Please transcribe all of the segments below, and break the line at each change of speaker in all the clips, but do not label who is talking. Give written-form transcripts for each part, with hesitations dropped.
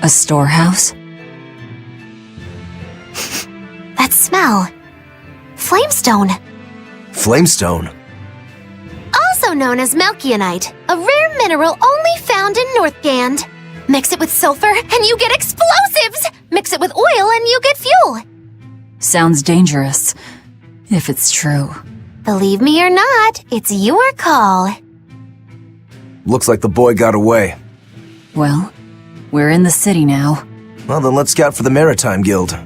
A storehouse?
That smell. Flamestone.
Flamestone?
Also known as Melchionite, a rare mineral only found in Northgand. Mix it with sulfur and you get explosives! Mix it with oil and you get fuel!
Sounds dangerous, if it's true.
Believe me or not, it's your call.
Looks like the boy got away.
Well, we're in the city now.
Well, then let's scout for the Maritime Guild.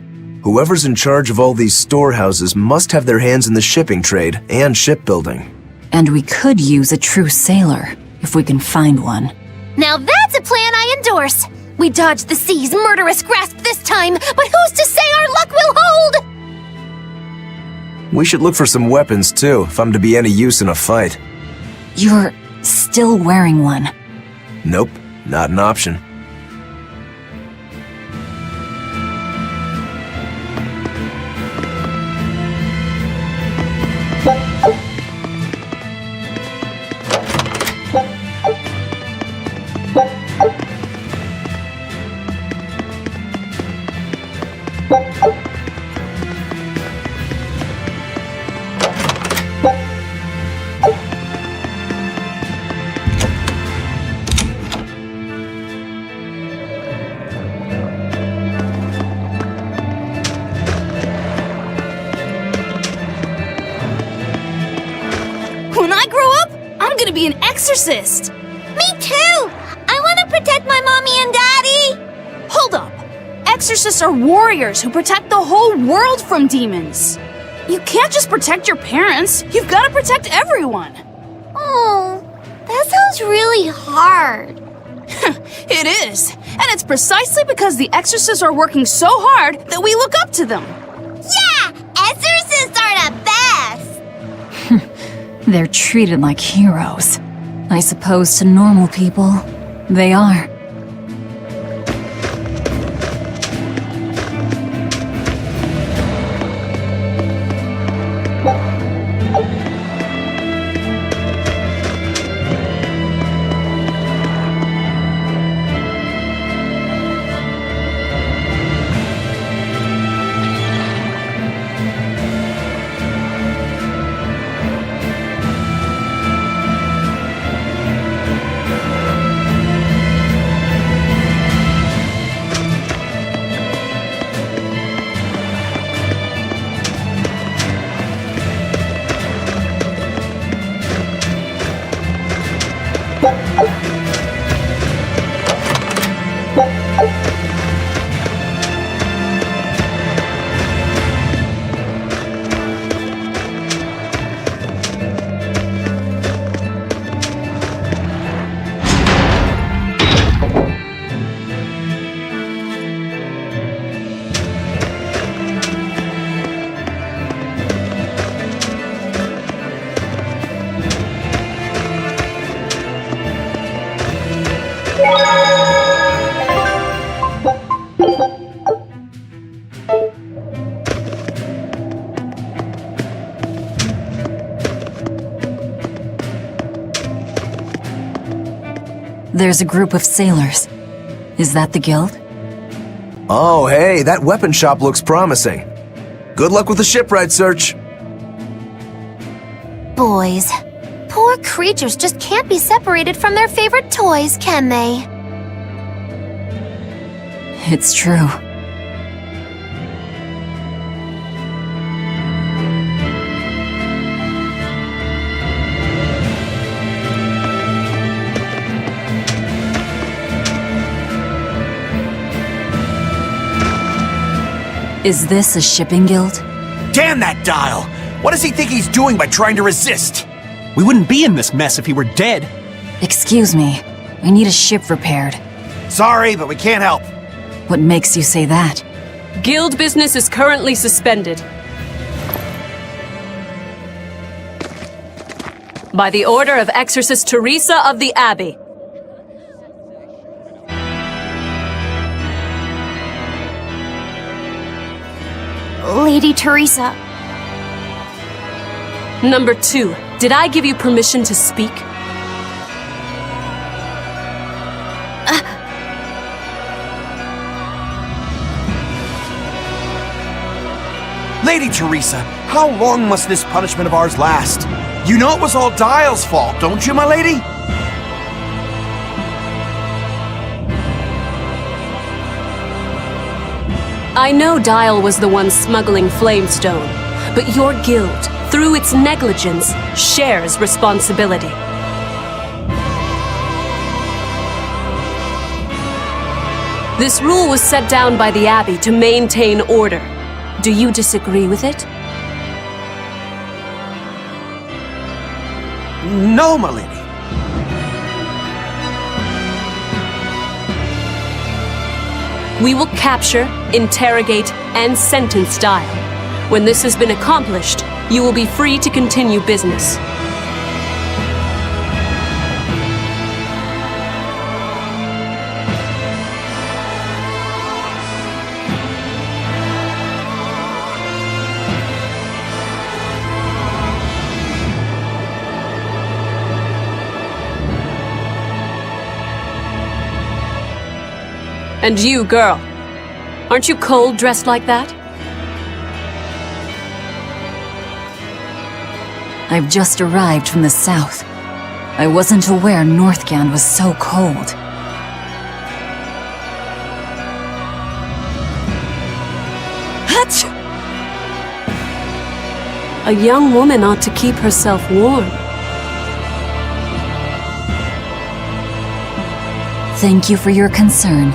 Whoever's in charge of all these storehouses must have their hands in the shipping trade and shipbuilding.
And we could use a true sailor, if we can find one.
Now that's a plan I endorse! We dodged the sea's murderous grasp this time, but who's to say our luck will hold?
We should look for some weapons too, if I'm to be any use in a fight.
You're still wearing one.
Nope, not an option.
When I grow up, I'm gonna be an exorcist!
Me too! I want to protect my mommy and daddy!
Hold up! Exorcists are warriors who protect the whole world from demons! You can't just protect your parents, you've gotta protect everyone!
Oh, that sounds really hard.
It is! And it's precisely because the exorcists are working so hard that we look up to them!
Yeah! Exorcists are the best!
They're treated like heroes. I suppose to normal people, they are. There's a group of sailors. Is that the guild?
Oh, hey, that weapon shop looks promising. Good luck with the shipwright search.
Boys. Poor creatures just can't be separated from their favorite toys, can they?
It's true. Is this a shipping guild?
Damn that dial! What does he think he's doing by trying to resist? We wouldn't be in this mess if he were dead.
Excuse me. I need a ship repaired.
Sorry, but we can't help.
What makes you say that?
Guild business is currently suspended. By the order of Exorcist Teresa of the Abbey.
Lady Teresa.
Number 2, did I give you permission to speak?
Lady Teresa, how long must this punishment of ours last? You know it was all Dial's fault, don't you, my lady?
I know Dial was the one smuggling Flamestone, but your guild, through its negligence, shares responsibility. This rule was set down by the Abbey to maintain order. Do you disagree with it?
No, my lady.
We will capture, interrogate, and sentence Dial. When this has been accomplished, you will be free to continue business. And you, girl, aren't you cold dressed like that?
I've just arrived from the south. I wasn't aware Northgand was so cold. Achoo!
A young woman ought to keep herself warm.
Thank you for your concern.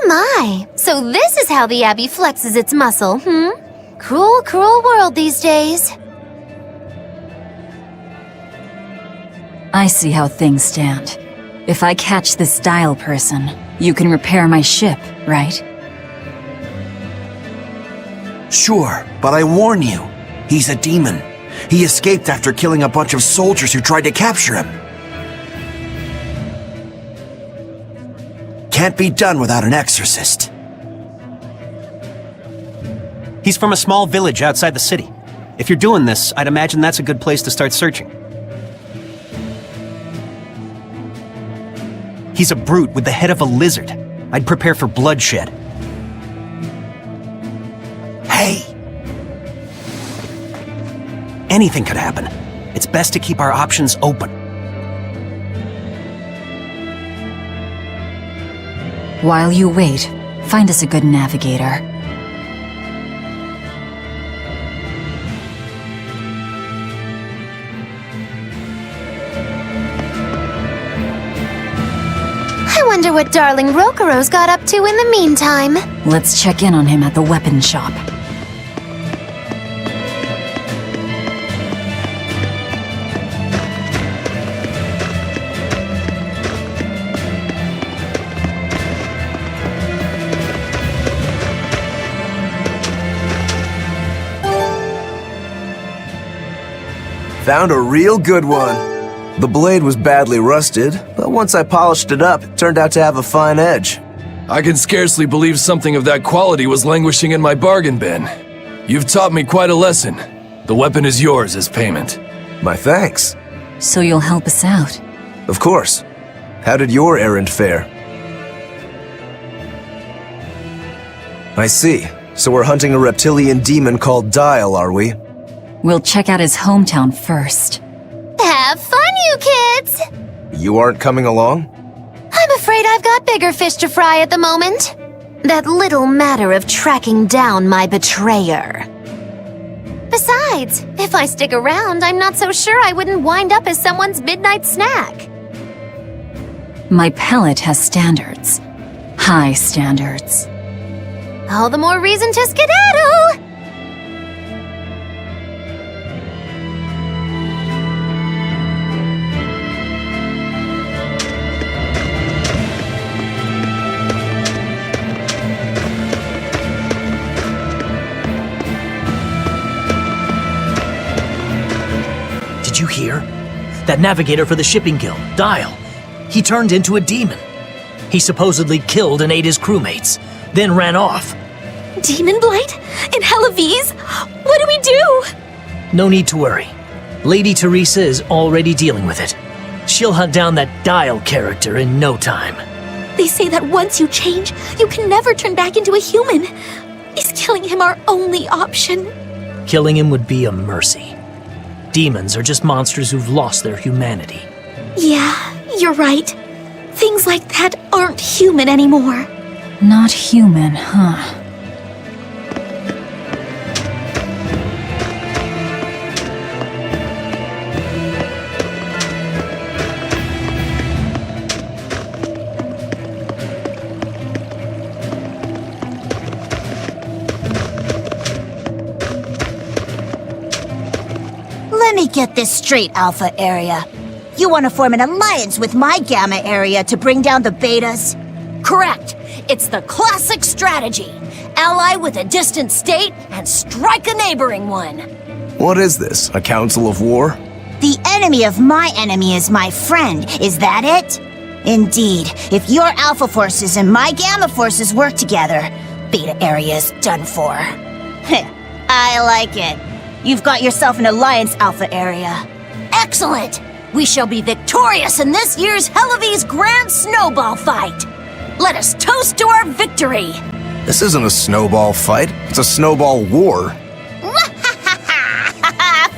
My. So this is how the Abbey flexes its muscle, Cruel, cruel world these days.
I see how things stand. If I catch this Dial person, you can repair my ship, right?
Sure, but I warn you, he's a demon. He escaped after killing a bunch of soldiers who tried to capture him. Can't be done without an exorcist.
He's from a small village outside the city. If you're doing this, I'd imagine that's a good place to start searching. He's a brute with the head of a lizard. I'd prepare for bloodshed.
Hey!
Anything could happen. It's best to keep our options open.
While you wait, find us a good navigator.
I wonder what darling Rokuro's got up to in the meantime.
Let's check in on him at the weapon shop.
Found a real good one. The blade was badly rusted, but once I polished it up, it turned out to have a fine edge.
I can scarcely believe something of that quality was languishing in my bargain bin. You've taught me quite a lesson. The weapon is yours as payment.
My thanks.
So you'll help us out?
Of course. How did your errand fare? I see. So we're hunting a reptilian demon called Dial, are we?
We'll check out his hometown first.
Have fun, you kids!
You aren't coming along?
I'm afraid I've got bigger fish to fry at the moment. That little matter of tracking down my betrayer. Besides, if I stick around, I'm not so sure I wouldn't wind up as someone's midnight snack.
My palate has standards. High standards.
All the more reason to skedaddle!
hear? That navigator for the shipping guild, Dial. He turned into a demon. He supposedly killed and ate his crewmates, then ran off.
Demon Blight? In Hellawes? What do we do?
No need to worry. Lady Teresa is already dealing with it. She'll hunt down that Dial character in no time.
They say that once you change, you can never turn back into a human. Is killing him our only option?
Killing him would be a mercy. Demons are just monsters who've lost their humanity.
Yeah, you're right. Things like that aren't human anymore.
Not human, huh?
Let me get this straight, Alpha Area. You want to form an alliance with my Gamma Area to bring down the Betas?
Correct. It's the classic strategy. Ally with a distant state and strike a neighboring one.
What is this, a council of war?
The enemy of my enemy is my friend, is that it? Indeed, if your Alpha forces and my Gamma forces work together, Beta Area is done for. I like it. You've got yourself an alliance, Alpha Area.
Excellent! We shall be victorious in this year's Hellawes Grand Snowball Fight! Let us toast to our victory!
This isn't a snowball fight, it's a snowball war.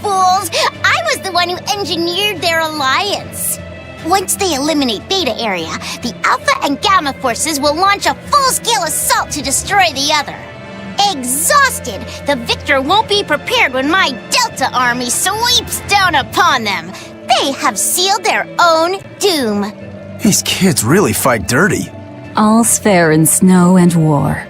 Fools! I was the one who engineered their alliance. Once they eliminate Beta Area, the Alpha and Gamma forces will launch a full-scale assault to destroy the other. Exhausted, the victor won't be prepared when my Delta army sweeps down upon them. They have sealed their own doom.
These kids really fight dirty.
All's fair in snow and war.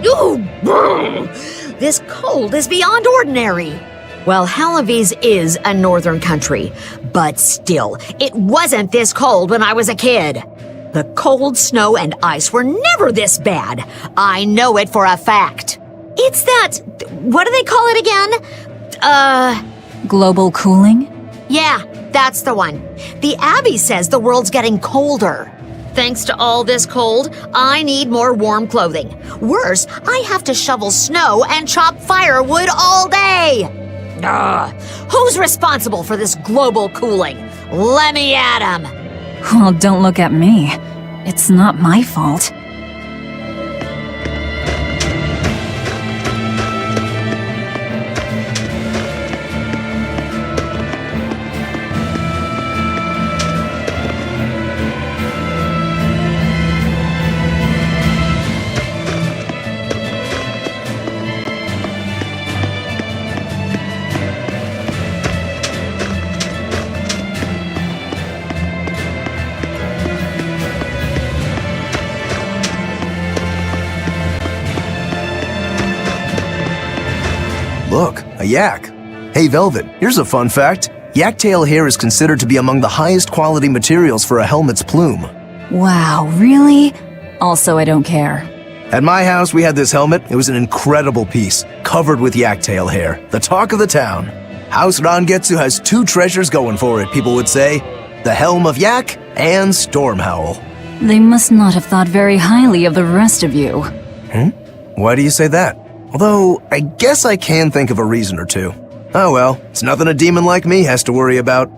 Ooh, this cold is beyond ordinary. Well, Hellawes is a northern country, but still, it wasn't this cold when I was a kid. The cold, snow, and ice were never this bad. I know it for a fact. It's that... what do they call it again?
Global cooling?
Yeah, that's the one. The Abbey says the world's getting colder. Thanks to all this cold, I need more warm clothing. Worse, I have to shovel snow and chop firewood all day. Who's responsible for this global cooling? Let me at him!
Well, don't look at me. It's not my fault.
Look, a yak. Hey, Velvet, here's a fun fact. Yak tail hair is considered to be among the highest quality materials for a helmet's plume.
Wow, really? Also, I don't care.
At my house, we had this helmet. It was an incredible piece, covered with yak tail hair. The talk of the town. House Rangetsu has two treasures going for it, people would say. The Helm of Yak and Stormhowl.
They must not have thought very highly of the rest of you.
Why do you say that? Although, I guess I can think of a reason or two. Oh well, it's nothing a demon like me has to worry about.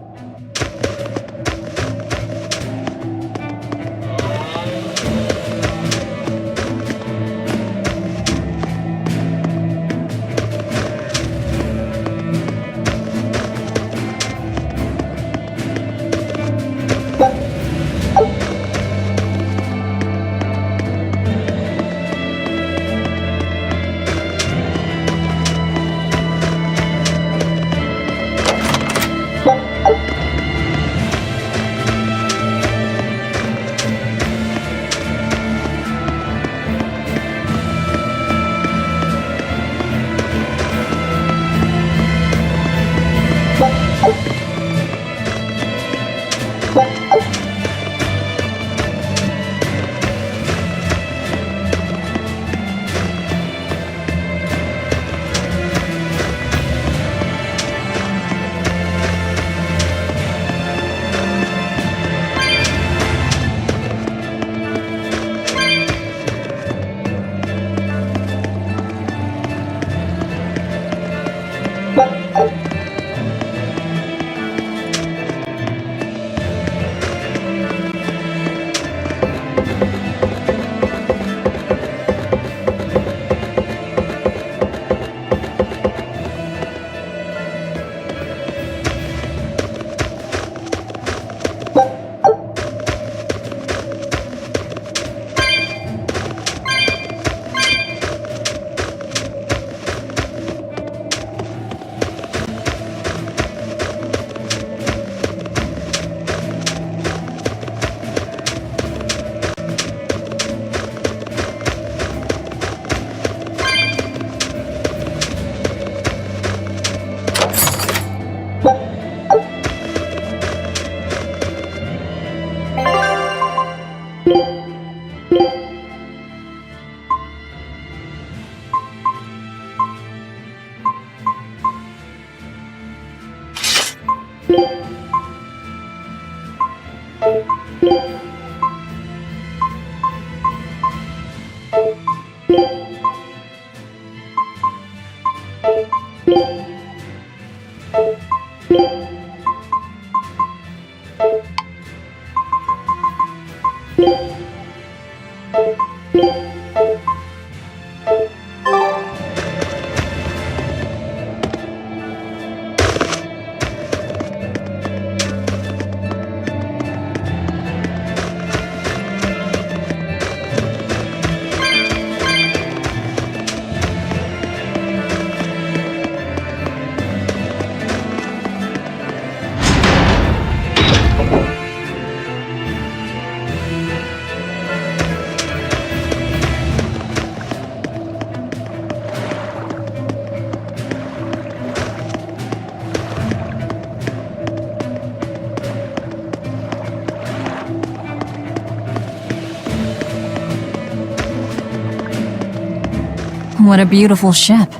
What a beautiful ship.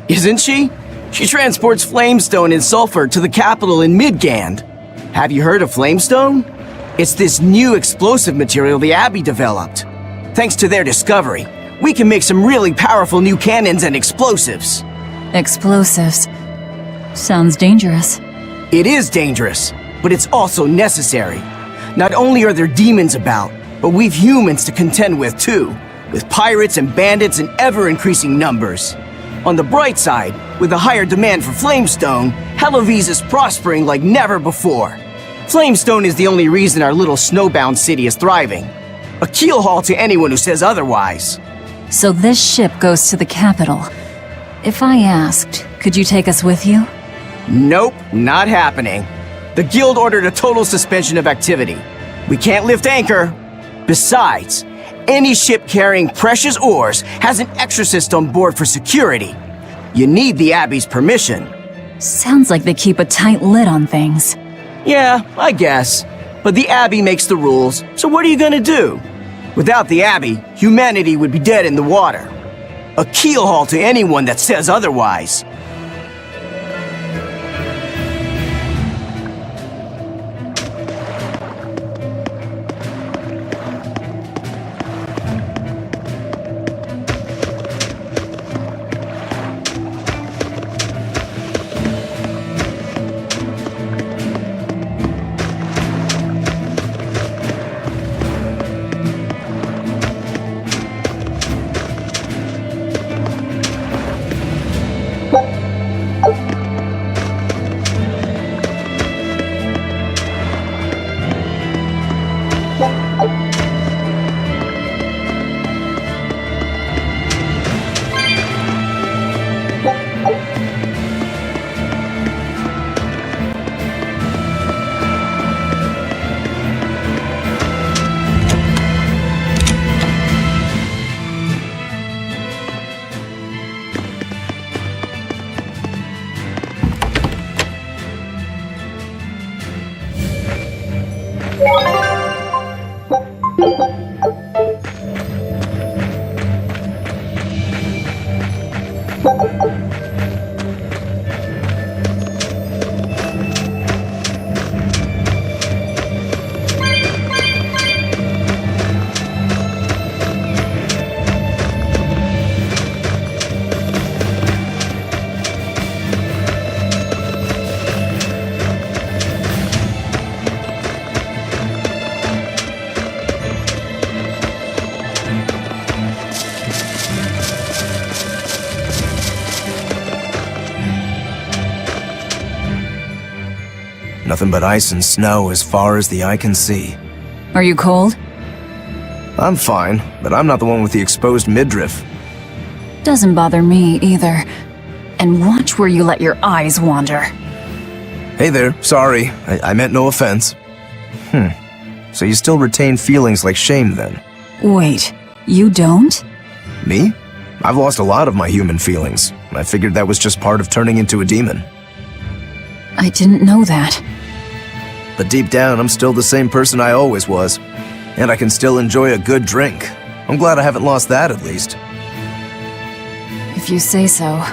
Isn't she? She transports flamestone and sulfur to the capital in Midgand. Have you heard of flamestone? It's this new explosive material the Abbey developed. Thanks to their discovery, we can make some really powerful new cannons and explosives.
Explosives. Sounds dangerous.
It is dangerous, but it's also necessary. Not only are there demons about, but we've humans to contend with too, with pirates and bandits in ever-increasing numbers. On the bright side, with a higher demand for flamestone, Hellowese is prospering like never before. Flamestone is the only reason our little snowbound city is thriving. A keelhaul to anyone who says otherwise.
So this ship goes to the capital. If I asked, could you take us with you?
Nope, not happening. The guild ordered a total suspension of activity. We can't lift anchor. Besides, any ship carrying precious ores has an exorcist on board for security. You need the Abbey's permission.
Sounds like they keep a tight lid on things.
Yeah, I guess. But the Abbey makes the rules, so what are you gonna do? Without the Abbey, humanity would be dead in the water. A keelhaul to anyone that says otherwise.
Nothing but ice and snow as far as the eye can see.
Are you cold?
I'm fine, but I'm not the one with the exposed midriff.
Doesn't bother me either. And watch where you let your eyes wander.
Hey there, sorry. I meant no offense. So you still retain feelings like shame then?
Wait, you don't?
Me? I've lost a lot of my human feelings. I figured that was just part of turning into a demon.
I didn't know that.
But deep down, I'm still the same person I always was. And I can still enjoy a good drink. I'm glad I haven't lost that, at least.
If you say so.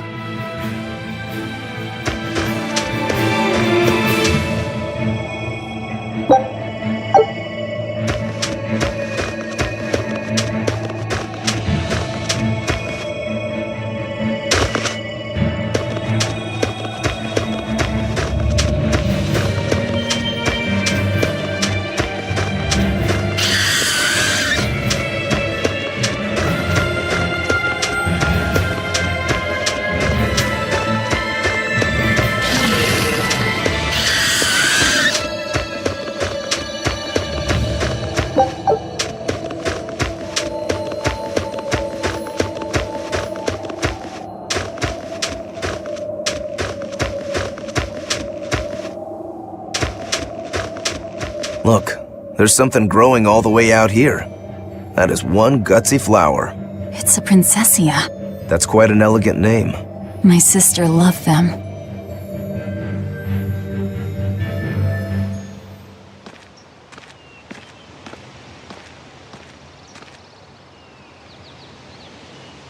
Look, there's something growing all the way out here. That is one gutsy flower.
It's a Berseria.
That's quite an elegant name.
My sister loved them.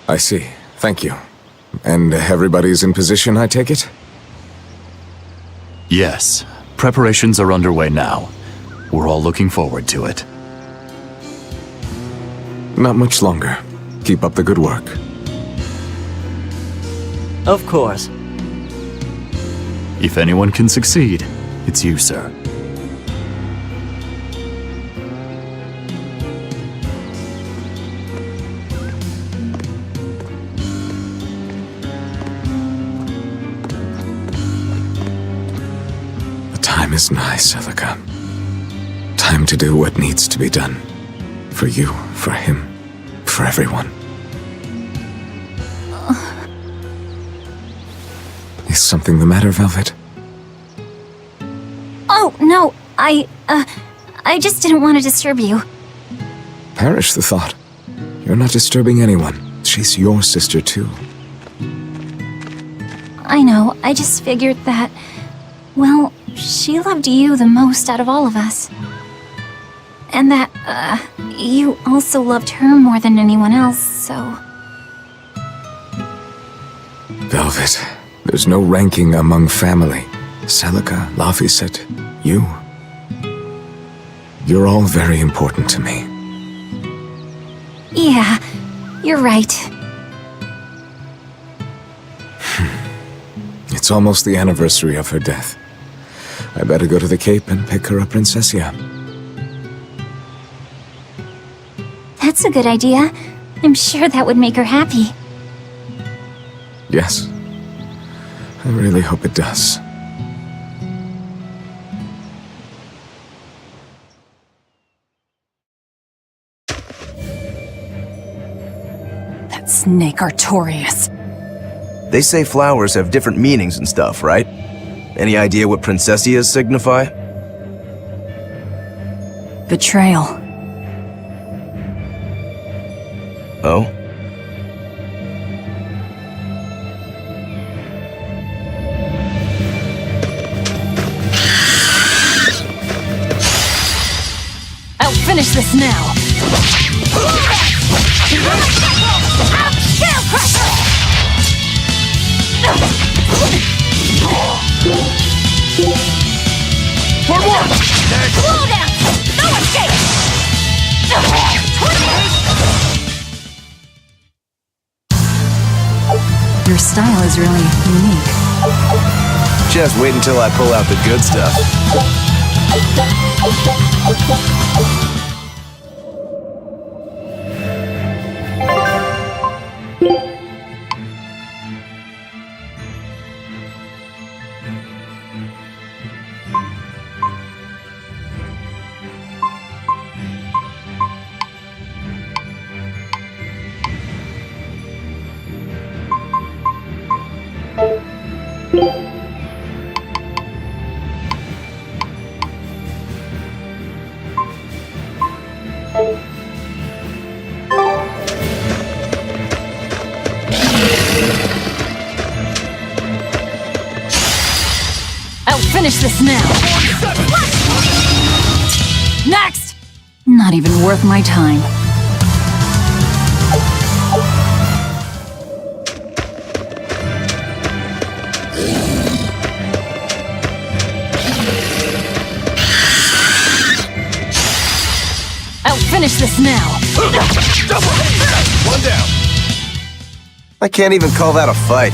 I see. Thank you. And everybody's in position, I take it?
Yes. Preparations are underway now. We're all looking forward to it.
Not much longer. Keep up the good work.
Of course.
If anyone can succeed, it's you, sir.
The time is nigh, Celica. Time to do what needs to be done. For you, for him, for everyone. Is something the matter, Velvet?
Oh, no, I just didn't want to disturb you.
Perish the thought. You're not disturbing anyone. She's your sister, too.
I know, I just figured that, well, she loved you the most out of all of us. And that, you also loved her more than anyone else, so...
Velvet, there's no ranking among family. Celica, Laphicet, you. You're all very important to me.
Yeah, you're right.
It's almost the anniversary of her death. I better go to the Cape and pick her a Berseria.
That's a good idea. I'm sure that would make her happy.
Yes. I really hope it does.
That snake Artorias.
They say flowers have different meanings and stuff, right? Any idea what Princessias signify?
Betrayal.
Oh?
I'll finish this now.
For more! Slow down! No escape!
Your style is really unique.
Just wait until I pull out the good stuff.
I'll finish this now. Next! Not even worth my time. I'll finish this now.
One down. I can't even call that a fight.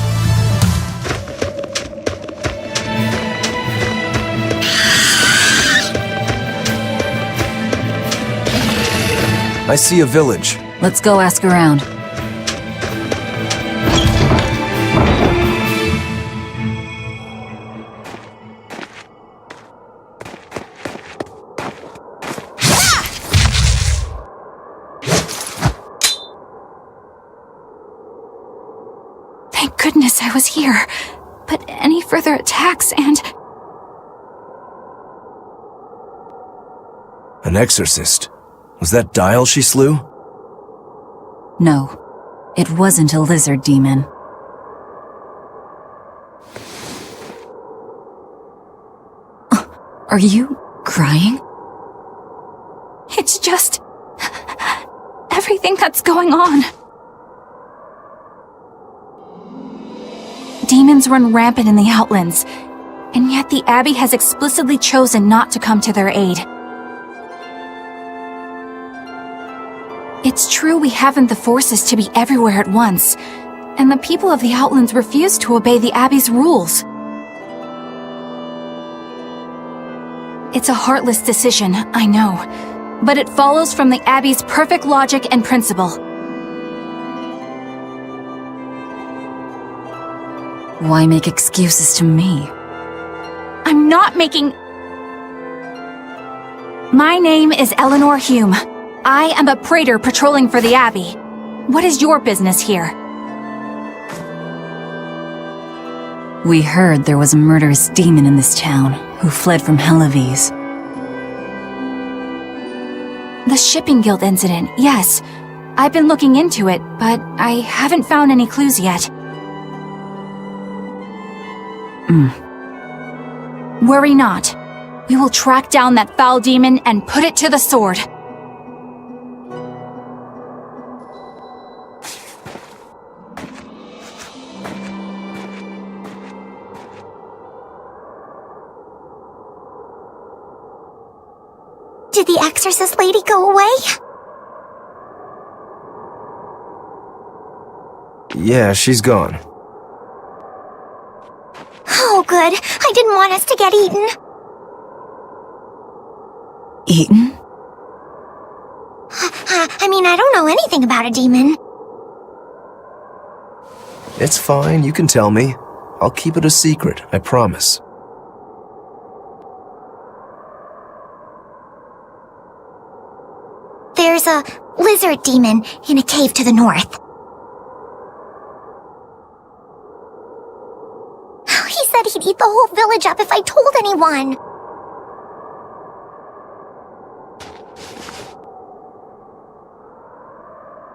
I see a village.
Let's go ask around.
Thank goodness I was here. But any further attacks and...
An exorcist. Was that Dial she slew?
No, it wasn't a lizard demon. Are you crying?
It's just... everything that's going on. Demons run rampant in the Outlands, and yet the Abbey has explicitly chosen not to come to their aid. It's true we haven't the forces to be everywhere at once, and the people of the Outlands refuse to obey the Abbey's rules. It's a heartless decision, I know, but it follows from the Abbey's perfect logic and principle.
Why make excuses to me?
I'm not making... My name is Eleanor Hume. I am a praetor patrolling for the Abbey. What is your business here?
We heard there was a murderous demon in this town who fled from Helavis.
The Shipping Guild incident, yes. I've been looking into it, but I haven't found any clues yet. Worry not. We will track down that foul demon and put it to the sword.
Did the exorcist lady go away?
Yeah, she's gone.
Oh, good. I didn't want us to get eaten.
Eaten?
I mean, I don't know anything about a demon.
It's fine, you can tell me. I'll keep it a secret, I promise.
There's a lizard demon in a cave to the north. He said he'd eat the whole village up if I told anyone.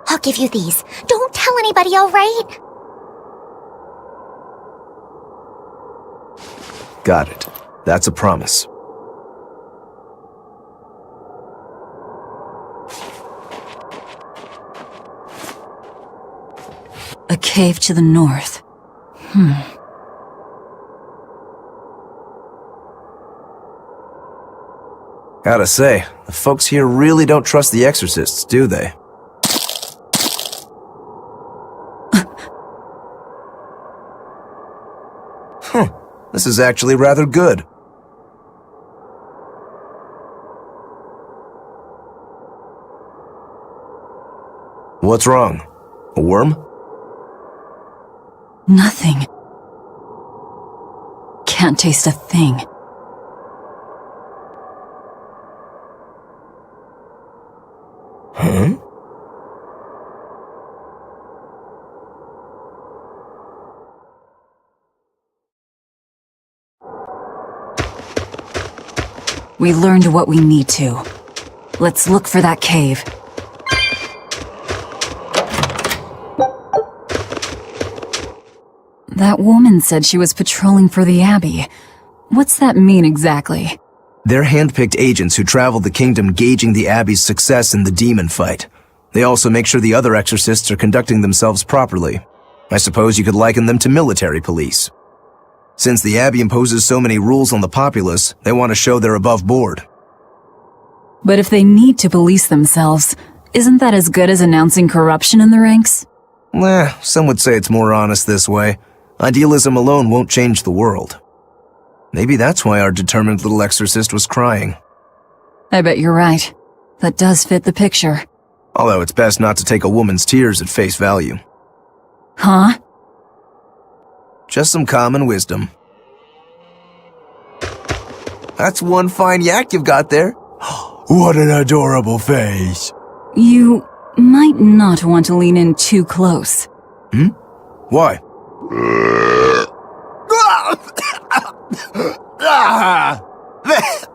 I'll give you these. Don't tell anybody, all right?
Got it. That's a promise.
A cave to the north.
Gotta say, the folks here really don't trust the exorcists, do they? This is actually rather good. What's wrong? A worm?
Nothing. Can't taste a thing.
Huh?
We learned what we need to. Let's look for that cave. That woman said she was patrolling for the Abbey. What's that mean exactly?
They're hand-picked agents who travel the kingdom gauging the Abbey's success in the demon fight. They also make sure the other exorcists are conducting themselves properly. I suppose you could liken them to military police. Since the Abbey imposes so many rules on the populace, they want to show they're above board.
But if they need to police themselves, isn't that as good as announcing corruption in the ranks?
Some would say it's more honest this way. Idealism alone won't change the world. Maybe that's why our determined little exorcist was crying.
I bet you're right. That does fit the picture.
Although it's best not to take a woman's tears at face value.
Huh?
Just some common wisdom. That's one fine yak you've got there. What an adorable face.
You might not want to lean in too close.
Why?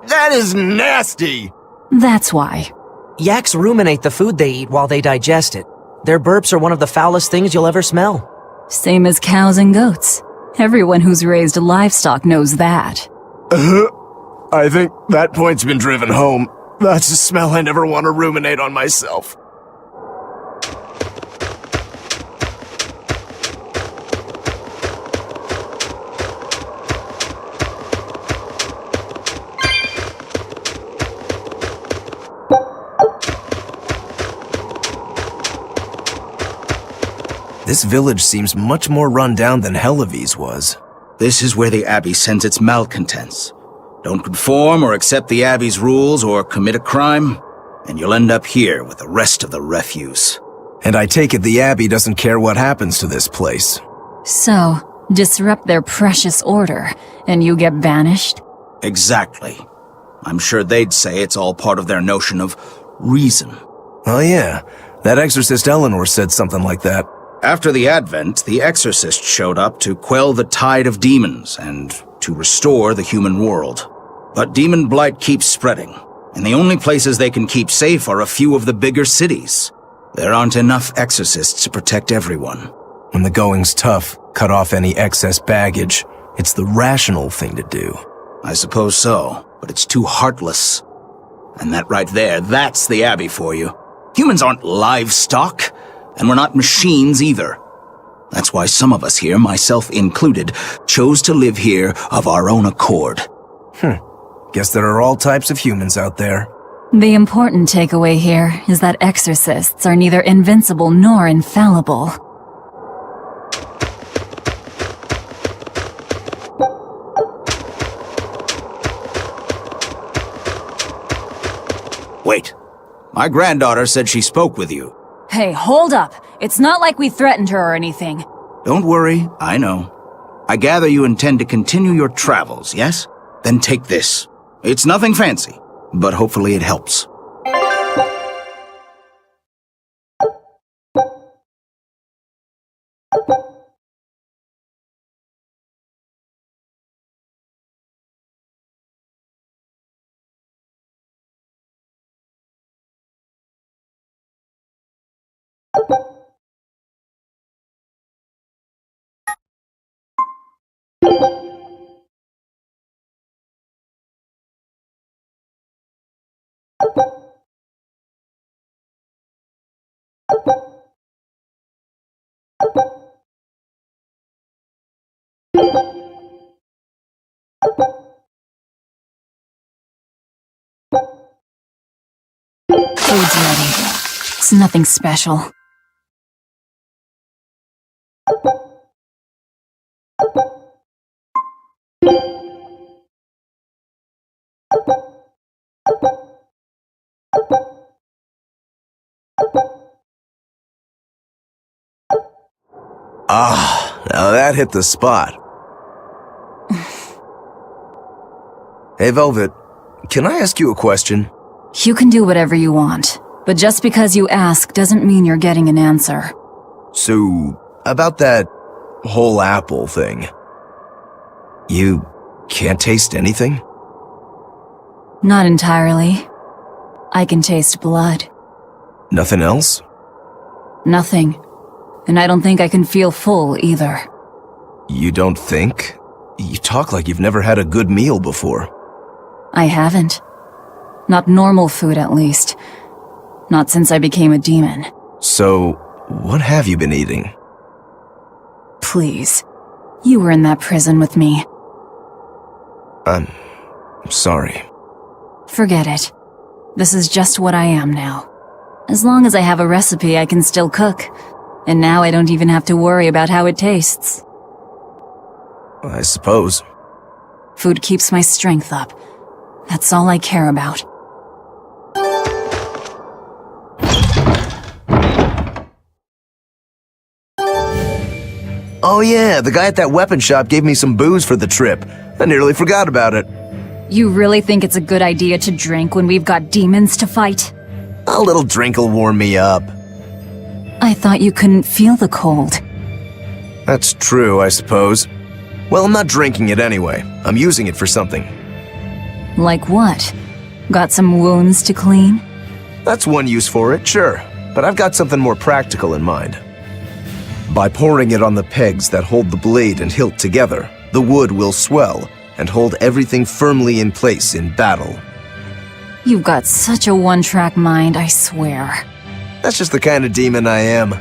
That is nasty!
That's why.
Yaks ruminate the food they eat while they digest it. Their burps are one of the foulest things you'll ever smell.
Same as cows and goats. Everyone who's raised livestock knows that.
I think that point's been driven home. That's a smell I never want to ruminate on myself. This village seems much more run down than Helavi's was.
This is where the Abbey sends its malcontents. Don't conform or accept the Abbey's rules or commit a crime, and you'll end up here with the rest of the refuse.
And I take it the Abbey doesn't care what happens to this place.
So, disrupt their precious order, and you get banished?
Exactly. I'm sure they'd say it's all part of their notion of reason.
Oh yeah, that exorcist Eleanor said something like that.
After the Advent, the exorcist showed up to quell the tide of demons and to restore the human world. But demon blight keeps spreading, and the only places they can keep safe are a few of the bigger cities. There aren't enough exorcists to protect everyone.
When the going's tough, cut off any excess baggage. It's the rational thing to do.
I suppose so, but it's too heartless. And that right there, that's the Abbey for you. Humans aren't livestock. And we're not machines either. That's why some of us here, myself included, chose to live here of our own accord.
Guess there are all types of humans out there.
The important takeaway here is that exorcists are neither invincible nor infallible.
Wait. My granddaughter said she spoke with you.
Hey, hold up. It's not like we threatened her or anything.
Don't worry, I know. I gather you intend to continue your travels, yes? Then take this. It's nothing fancy, but hopefully it helps.
Food's ready. It's nothing special.
Now that hit the spot. Hey, Velvet, can I ask you a question?
You can do whatever you want, but just because you ask doesn't mean you're getting an answer.
So, about that whole apple thing. You can't taste anything?
Not entirely. I can taste blood.
Nothing else?
Nothing. And I don't think I can feel full either.
You don't think? You talk like you've never had a good meal before.
I haven't. Not normal food, at least. Not since I became a demon.
So, what have you been eating?
Please. You were in that prison with me.
I'm sorry.
Forget it. This is just what I am now. As long as I have a recipe, I can still cook. And now I don't even have to worry about how it tastes.
I suppose.
Food keeps my strength up. That's all I care about.
Oh yeah, the guy at that weapon shop gave me some booze for the trip. I nearly forgot about it.
You really think it's a good idea to drink when we've got demons to fight?
A little drink'll warm me up.
I thought you couldn't feel the cold.
That's true, I suppose. Well, I'm not drinking it anyway. I'm using it for something.
Like what? Got some wounds to clean?
That's one use for it, sure. But I've got something more practical in mind. By pouring it on the pegs that hold the blade and hilt together, the wood will swell and hold everything firmly in place in battle.
You've got such a one-track mind, I swear.
That's just the kind of demon I am.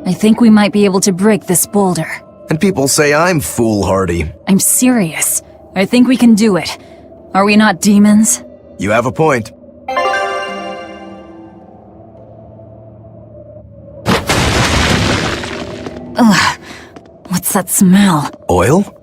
I think we might be able to break this boulder.
And people say I'm foolhardy.
I'm serious. I think we can do it. Are we not demons?
You have a point.
Ugh. What's that smell?
Oil?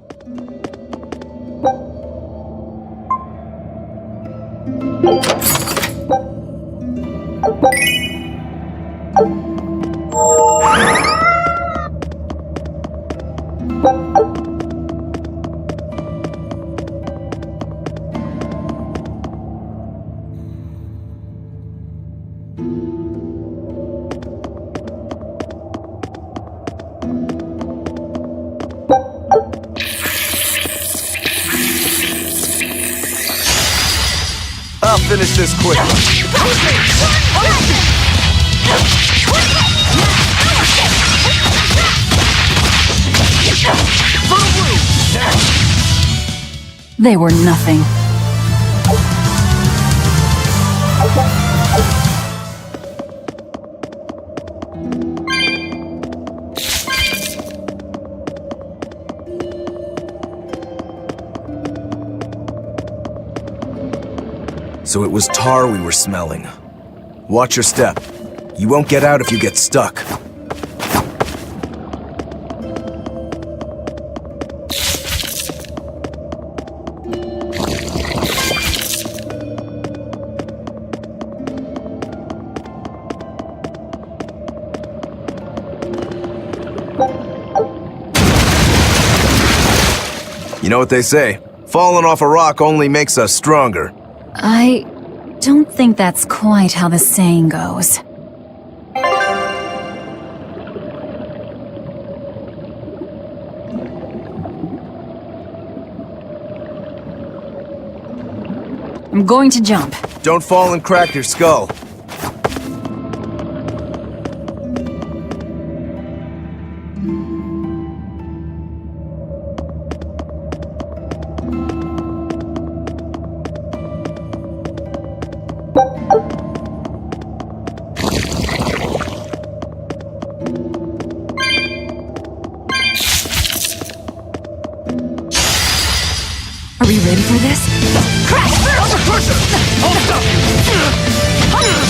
I'll finish this quick.
They were nothing.
So it was tar we were smelling. Watch your step. You won't get out if you get stuck. You know what they say? Falling off a rock only makes us stronger.
I don't think that's quite how the saying goes. I'm going to jump.
Don't fall and crack your skull.
Are we ready for this?
Crash through! Hold up!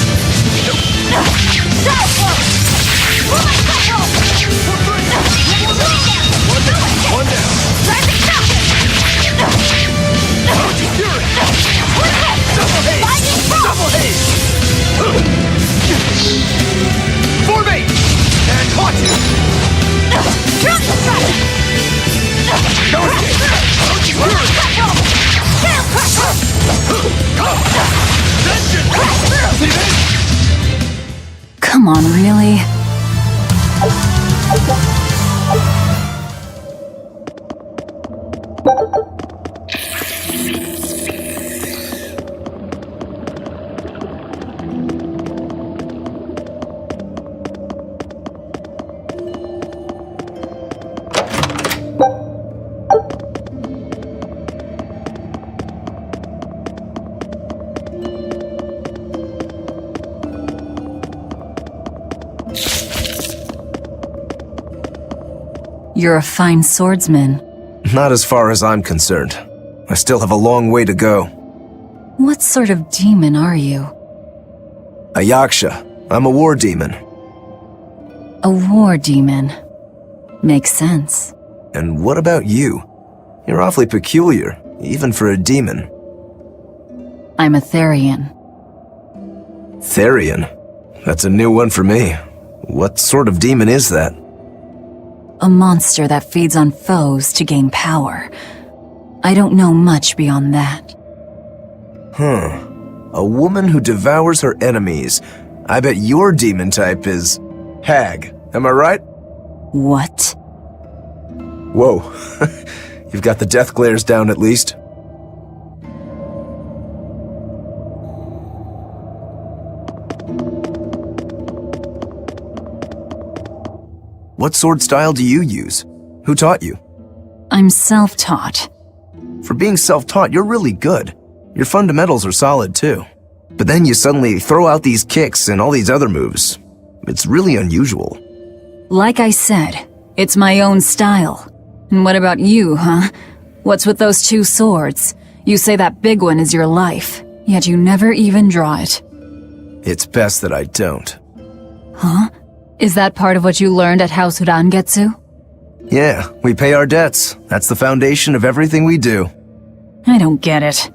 You're a fine swordsman.
Not as far as I'm concerned. I still have a long way to go.
What sort of demon are you?
A yaksha. I'm a war demon.
A war demon. Makes sense.
And what about you? You're awfully peculiar, even for a demon.
I'm a Therian.
Therian? That's a new one for me. What sort of demon is that?
A monster that feeds on foes to gain power. I don't know much beyond that.
A woman who devours her enemies. I bet your demon type is... hag. Am I right?
What?
Whoa. You've got the death glares down at least. What sword style do you use? Who taught you?
I'm self-taught.
For being self-taught, you're really good. Your fundamentals are solid too. But then you suddenly throw out these kicks and all these other moves. It's really unusual.
Like I said, it's my own style. And what about you, huh? What's with those two swords? You say that big one is your life, yet you never even draw it.
It's best that I don't.
Huh? Is that part of what you learned at House Urangetsu?
Yeah, we pay our debts. That's the foundation of everything we do.
I don't get it.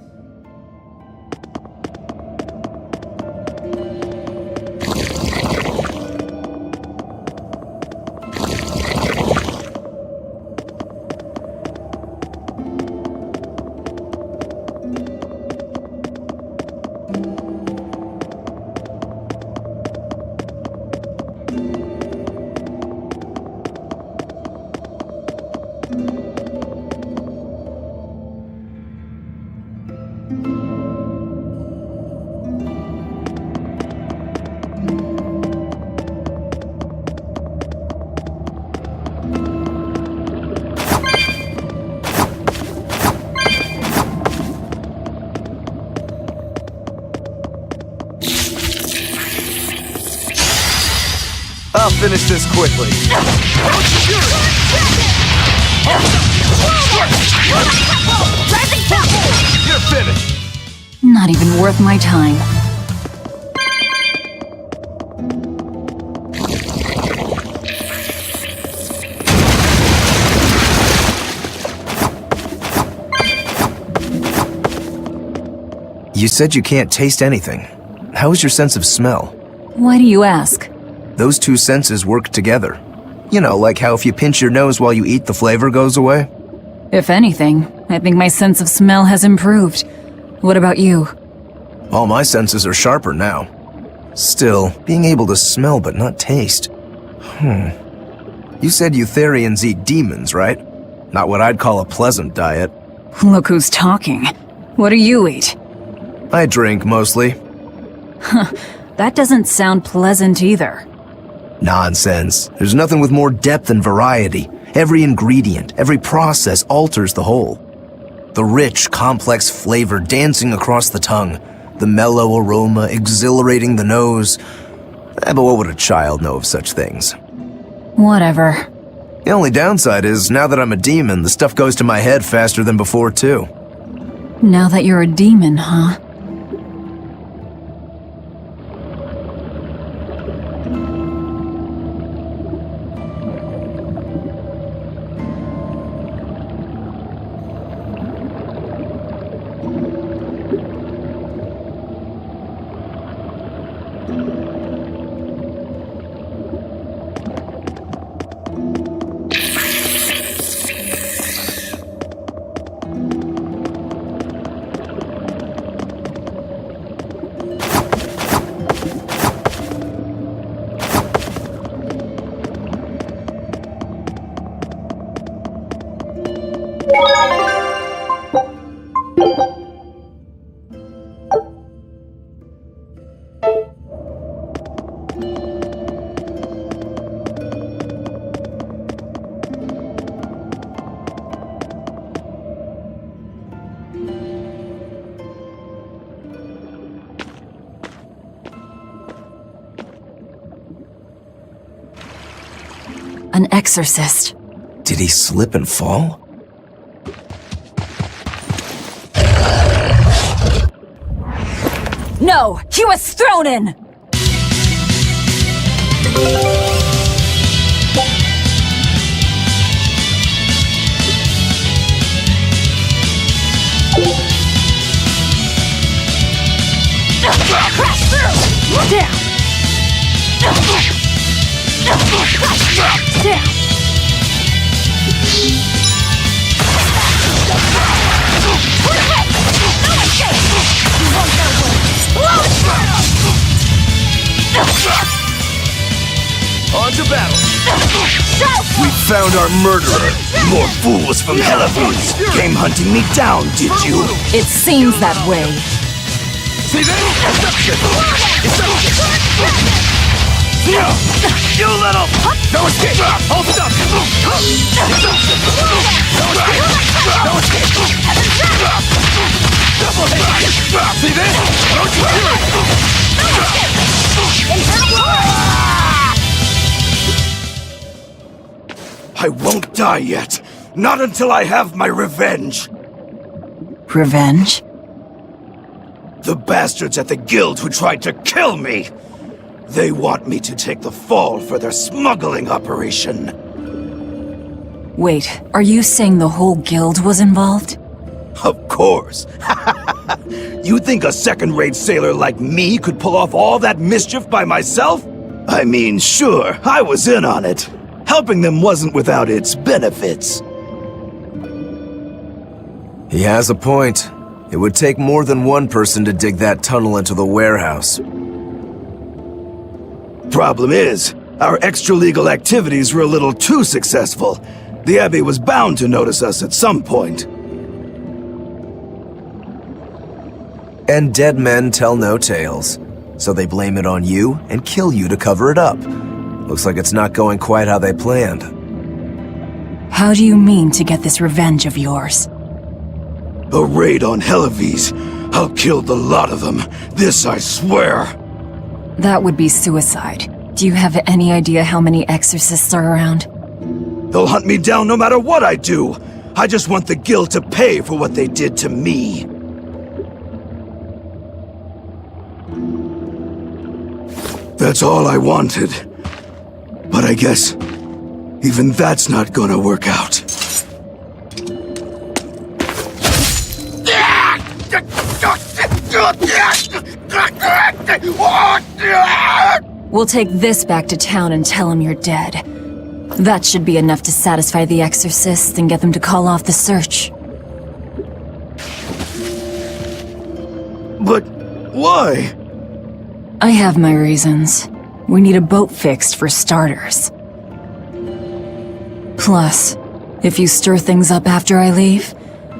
I'll finish this quickly. You're finished.
Not even worth my time.
You said you can't taste anything. How is your sense of smell?
Why do you ask?
Those two senses work together. You know, like how if you pinch your nose while you eat, the flavor goes away?
If anything, I think my sense of smell has improved. What about you?
All my senses are sharper now. Still, being able to smell but not taste. You said you Therians eat demons, right? Not what I'd call a pleasant diet.
Look who's talking. What do you eat?
I drink, mostly.
That doesn't sound pleasant either.
Nonsense. There's nothing with more depth and variety. Every ingredient, every process alters the whole. The rich, complex flavor dancing across the tongue. The mellow aroma exhilarating the nose. But what would a child know of such things?
Whatever.
The only downside is, now that I'm a demon, the stuff goes to my head faster than before, too.
Now that you're a demon, huh? An exorcist.
Did he slip and fall?
No! He was thrown in!
Crash through! Down! Down!
On to battle! We found our murderer! More fools from Helifies came hunting me down, did you?
It seems that way.
See this? You little! No escape! Hold up! No escape! Double hit! See this? Don't you hear it? I won't die yet. Not until I have my revenge.
Revenge?
The bastards at the guild who tried to kill me. They want me to take the fall for their smuggling operation.
Wait, are you saying the whole guild was involved?
Of course. You think a second-rate sailor like me could pull off all that mischief by myself? I mean, sure, I was in on it. Helping them wasn't without its benefits. He has a point. It would take more than one person to dig that tunnel into the warehouse. Problem is, our extra-legal activities were a little too successful. The Abbey was bound to notice us at some point. And dead men tell no tales, so they blame it on you and kill you to cover it up. Looks like it's not going quite how they planned.
How do you mean to get this revenge of yours?
A raid on Helifies. I'll kill the lot of them. This I swear.
That would be suicide. Do you have any idea how many exorcists are around?
They'll hunt me down no matter what I do. I just want the guild to pay for what they did to me. That's all I wanted. But I guess even that's not gonna work out.
We'll take this back to town and tell him you're dead. That should be enough to satisfy the exorcists and get them to call off the search.
But why?
I have my reasons. We need a boat fixed for starters. Plus, if you stir things up after I leave,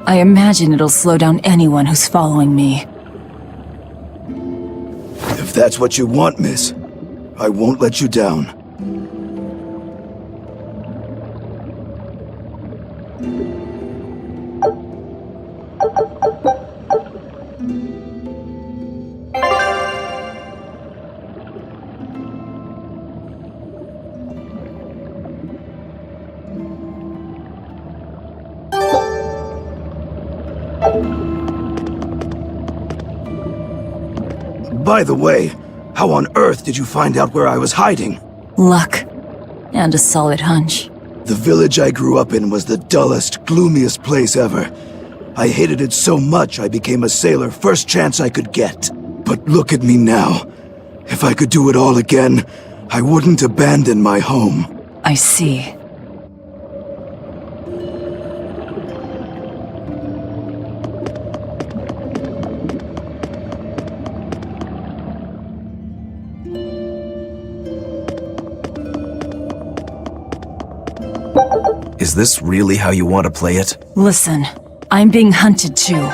I imagine it'll slow down anyone who's following me.
If that's what you want, miss, I won't let you down. By the way, how on earth did you find out where I was hiding?
Luck. And a solid hunch.
The village I grew up in was the dullest, gloomiest place ever. I hated it so much I became a sailor first chance I could get. But look at me now. If I could do it all again, I wouldn't abandon my home.
I see.
Is this really how you want to play it?
Listen, I'm being hunted too.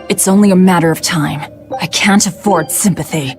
It's only a matter of time. I can't afford sympathy.